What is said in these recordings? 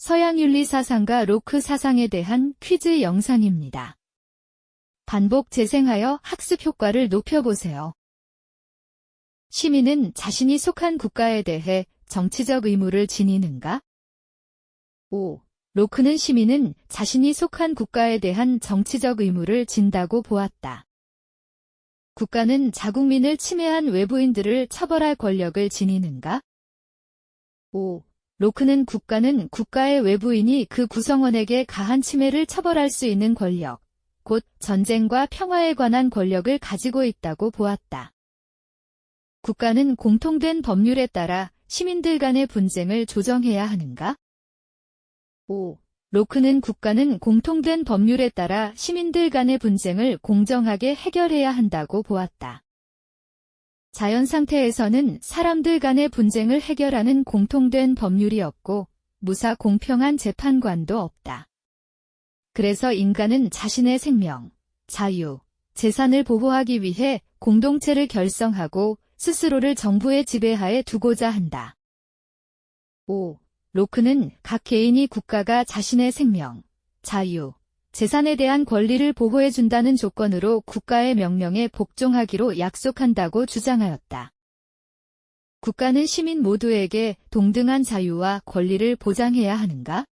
서양 윤리 사상과 로크 사상에 대한 퀴즈 영상입니다. 반복 재생하여 학습 효과를 높여보세요. 시민은 자신이 속한 국가에 대해 정치적 의무를 지니는가? 5. 로크는 시민은 자신이 속한 국가에 대한 정치적 의무를 진다고 보았다. 국가는 자국민을 침해한 외부인들을 처벌할 권력을 지니는가? 5. 로크는 국가는 국가의 외부인이 그 구성원에게 가한 침해를 처벌할 수 있는 권력, 곧 전쟁과 평화에 관한 권력을 가지고 있다고 보았다. 국가는 공통된 법률에 따라 시민들 간의 분쟁을 조정해야 하는가? 5. 로크는 국가는 공통된 법률에 따라 시민들 간의 분쟁을 공정하게 해결해야 한다고 보았다. 자연 상태에서는 사람들 간의 분쟁을 해결하는 공통된 법률이 없고 무사 공평한 재판관도 없다. 그래서 인간은 자신의 생명, 자유, 재산을 보호하기 위해 공동체를 결성하고 스스로를 정부의 지배하에 두고자 한다. 5. 로크는 각 개인이 국가가 자신의 생명, 자유, 재산에 대한 권리를 보호해준다는 조건으로 국가의 명령에 복종하기로 약속한다고 주장하였다. 국가는 시민 모두에게 동등한 자유와 권리를 보장해야 하는가?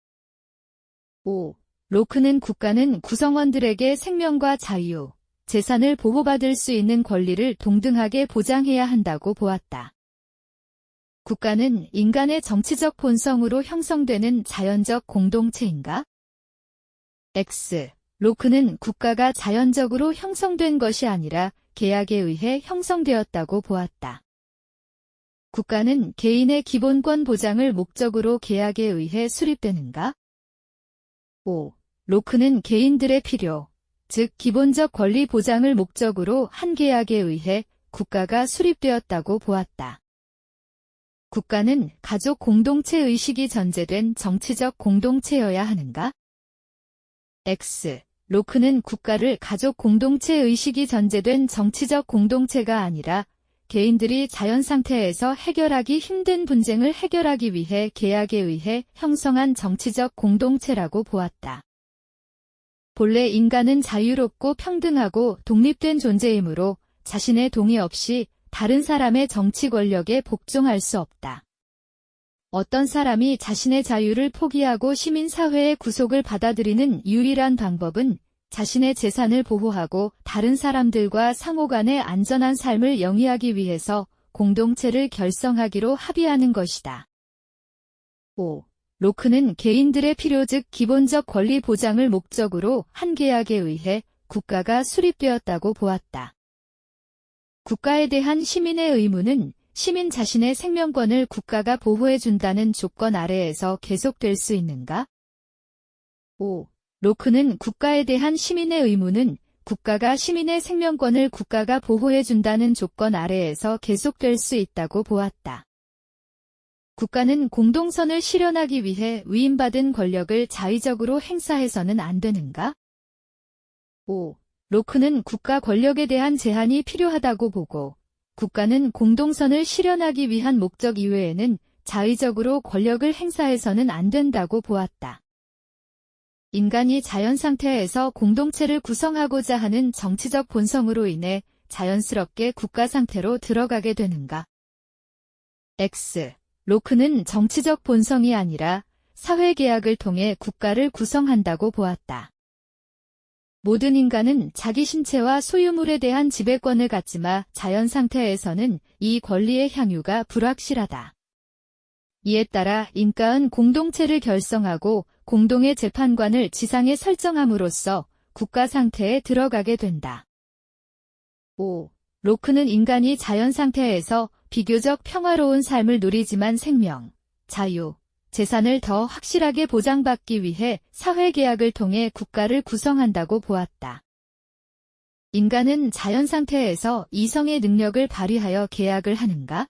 5. 로크는 국가는 구성원들에게 생명과 자유, 재산을 보호받을 수 있는 권리를 동등하게 보장해야 한다고 보았다. 국가는 인간의 정치적 본성으로 형성되는 자연적 공동체인가? X. 로크는 국가가 자연적으로 형성된 것이 아니라 계약에 의해 형성되었다고 보았다. 국가는 개인의 기본권 보장을 목적으로 계약에 의해 수립되는가? 5. 로크는 개인들의 필요, 즉 기본적 권리 보장을 목적으로 한 계약에 의해 국가가 수립되었다고 보았다. 국가는 가족 공동체 의식이 전제된 정치적 공동체여야 하는가? X. 로크는 국가를 가족 공동체 의식이 전제된 정치적 공동체가 아니라 개인들이 자연 상태에서 해결하기 힘든 분쟁을 해결하기 위해 계약에 의해 형성한 정치적 공동체라고 보았다. 본래 인간은 자유롭고 평등하고 독립된 존재이므로 자신의 동의 없이 다른 사람의 정치 권력에 복종할 수 없다. 어떤 사람이 자신의 자유를 포기하고 시민사회의 구속을 받아들이는 유일한 방법은 자신의 재산을 보호하고 다른 사람들과 상호간의 안전한 삶을 영위하기 위해서 공동체를 결성하기로 합의하는 것이다. 5. 로크는 개인들의 필요 즉 기본적 권리 보장을 목적으로 한 계약에 의해 국가가 수립되었다고 보았다. 국가에 대한 시민의 의무는 시민 자신의 생명권을 국가가 보호해준다는 조건 아래에서 계속될 수 있는가? 5. 로크는 국가에 대한 시민의 의무는 국가가 시민의 생명권을 국가가 보호해준다는 조건 아래에서 계속될 수 있다고 보았다. 국가는 공동선을 실현하기 위해 위임받은 권력을 자의적으로 행사해서는 안 되는가? 5. 로크는 국가 권력에 대한 제한이 필요하다고 보고 국가는 공동선을 실현하기 위한 목적 이외에는 자의적으로 권력을 행사해서는 안 된다고 보았다. 인간이 자연 상태에서 공동체를 구성하고자 하는 정치적 본성으로 인해 자연스럽게 국가 상태로 들어가게 되는가? X. 로크는 정치적 본성이 아니라 사회계약을 통해 국가를 구성한다고 보았다. 모든 인간은 자기 신체와 소유물에 대한 지배권을 갖지만 자연 상태에서는 이 권리의 향유가 불확실하다. 이에 따라 인간은 공동체를 결성하고 공동의 재판관을 지상에 설정함으로써 국가 상태에 들어가게 된다. 5. 로크는 인간이 자연 상태에서 비교적 평화로운 삶을 누리지만 생명, 자유, 재산을 더 확실하게 보장받기 위해 사회계약을 통해 국가를 구성한다고 보았다. 인간은 자연 상태에서 이성의 능력을 발휘하여 계약을 하는가?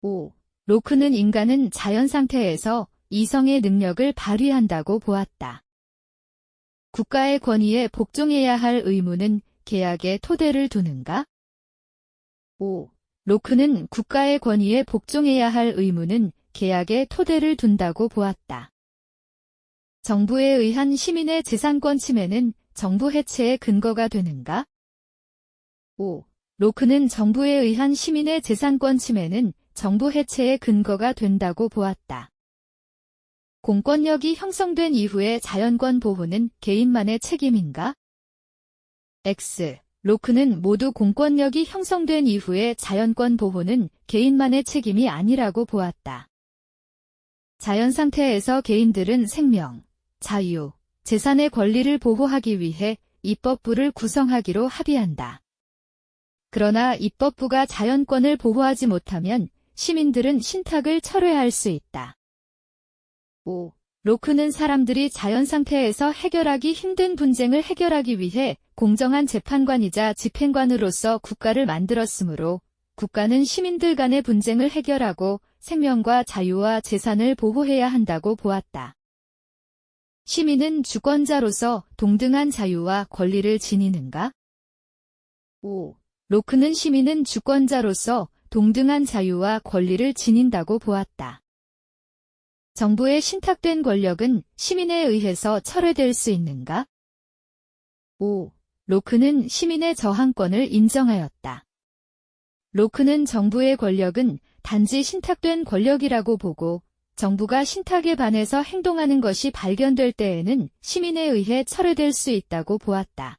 5. 로크는 인간은 자연 상태에서 이성의 능력을 발휘한다고 보았다. 국가의 권위에 복종해야 할 의무는 계약의 토대를 두는가? 5. 로크는 국가의 권위에 복종해야 할 의무는 계약의 토대를 둔다고 보았다. 정부에 의한 시민의 재산권 침해는 정부 해체의 근거가 되는가? 5. 로크는 정부에 의한 시민의 재산권 침해는 정부 해체의 근거가 된다고 보았다. 공권력이 형성된 이후의 자연권 보호는 개인만의 책임인가? X. 로크는 모두 공권력이 형성된 이후의 자연권 보호는 개인만의 책임이 아니라고 보았다. 자연 상태에서 개인들은 생명, 자유, 재산의 권리를 보호하기 위해 입법부를 구성하기로 합의한다. 그러나 입법부가 자연권을 보호하지 못하면 시민들은 신탁을 철회할 수 있다. 5. 로크는 사람들이 자연 상태에서 해결하기 힘든 분쟁을 해결하기 위해 공정한 재판관이자 집행관으로서 국가를 만들었으므로 국가는 시민들 간의 분쟁을 해결하고 생명과 자유와 재산을 보호해야 한다고 보았다. 시민은 주권자로서 동등한 자유와 권리를 지니는가? 5. 로크는 시민은 주권자로서 동등한 자유와 권리를 지닌다고 보았다. 정부의 신탁된 권력은 시민에 의해서 철회될 수 있는가? 5. 로크는 시민의 저항권을 인정하였다. 로크는 정부의 권력은 단지 신탁된 권력이라고 보고 정부가 신탁에 반해서 행동하는 것이 발견될 때에는 시민에 의해 철회될 수 있다고 보았다.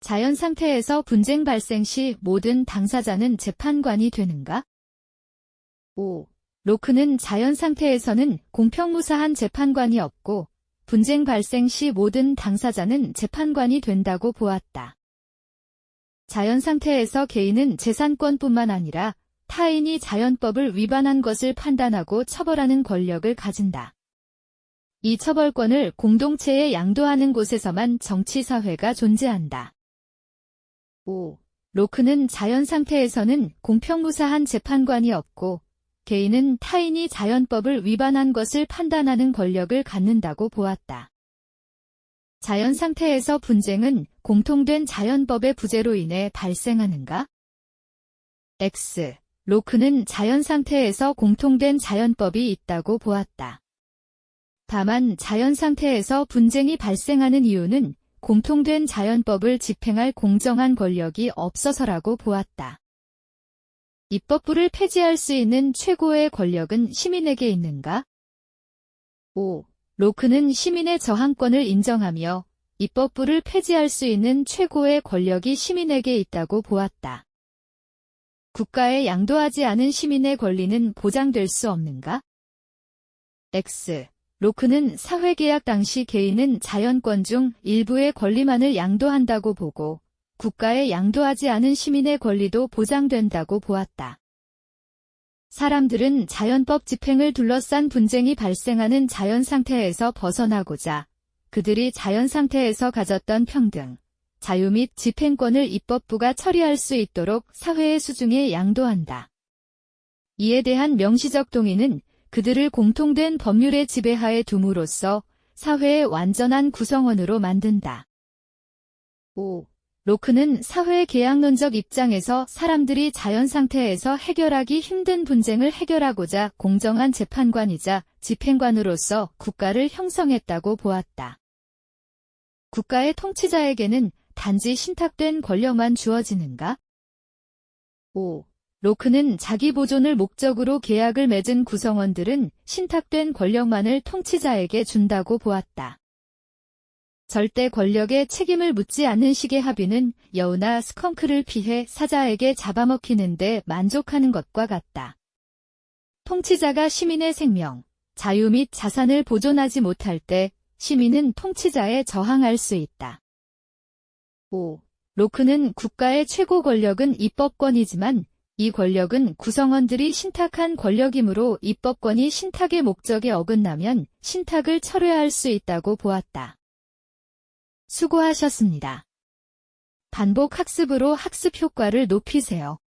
자연 상태에서 분쟁 발생 시 모든 당사자는 재판관이 되는가? 5. 로크는 자연 상태에서는 공평무사한 재판관이 없고 분쟁 발생 시 모든 당사자는 재판관이 된다고 보았다. 자연 상태에서 개인은 재산권뿐만 아니라 타인이 자연법을 위반한 것을 판단하고 처벌하는 권력을 가진다. 이 처벌권을 공동체에 양도하는 곳에서만 정치사회가 존재한다. 5. 로크는 자연 상태에서는 공평무사한 재판관이 없고 개인은 타인이 자연법을 위반한 것을 판단하는 권력을 갖는다고 보았다. 자연 상태에서 분쟁은 공통된 자연법의 부재로 인해 발생하는가? X. 로크는 자연 상태에서 공통된 자연법이 있다고 보았다. 다만 자연 상태에서 분쟁이 발생하는 이유는 공통된 자연법을 집행할 공정한 권력이 없어서라고 보았다. 입법부를 폐지할 수 있는 최고의 권력은 시민에게 있는가? 5. 로크는 시민의 저항권을 인정하며 입법부를 폐지할 수 있는 최고의 권력이 시민에게 있다고 보았다. 국가에 양도하지 않은 시민의 권리는 보장될 수 없는가? X. 로크는 사회계약 당시 개인은 자연권 중 일부의 권리만을 양도한다고 보고 국가에 양도하지 않은 시민의 권리도 보장된다고 보았다. 사람들은 자연법 집행을 둘러싼 분쟁이 발생하는 자연 상태에서 벗어나고자 그들이 자연 상태에서 가졌던 평등, 자유 및 집행권을 입법부가 처리할 수 있도록 사회의 수중에 양도한다. 이에 대한 명시적 동의는 그들을 공통된 법률의 지배하에 둠으로써 사회의 완전한 구성원으로 만든다. 5. 로크는 사회 계약론적 입장에서 사람들이 자연 상태에서 해결하기 힘든 분쟁을 해결하고자 공정한 재판관이자 집행관으로서 국가를 형성했다고 보았다. 국가의 통치자에게는 단지 신탁된 권력만 주어지는가? 5. 로크는 자기 보존을 목적으로 계약을 맺은 구성원들은 신탁된 권력만을 통치자에게 준다고 보았다. 절대 권력에 책임을 묻지 않는 식의 합의는 여우나 스컹크를 피해 사자에게 잡아먹히는 데 만족하는 것과 같다. 통치자가 시민의 생명, 자유 및 자산을 보존하지 못할 때 시민은 통치자에 저항할 수 있다. 5. 로크는 국가의 최고 권력은 입법권이지만 이 권력은 구성원들이 신탁한 권력이므로 입법권이 신탁의 목적에 어긋나면 신탁을 철회할 수 있다고 보았다. 수고하셨습니다. 반복 학습으로 학습 효과를 높이세요.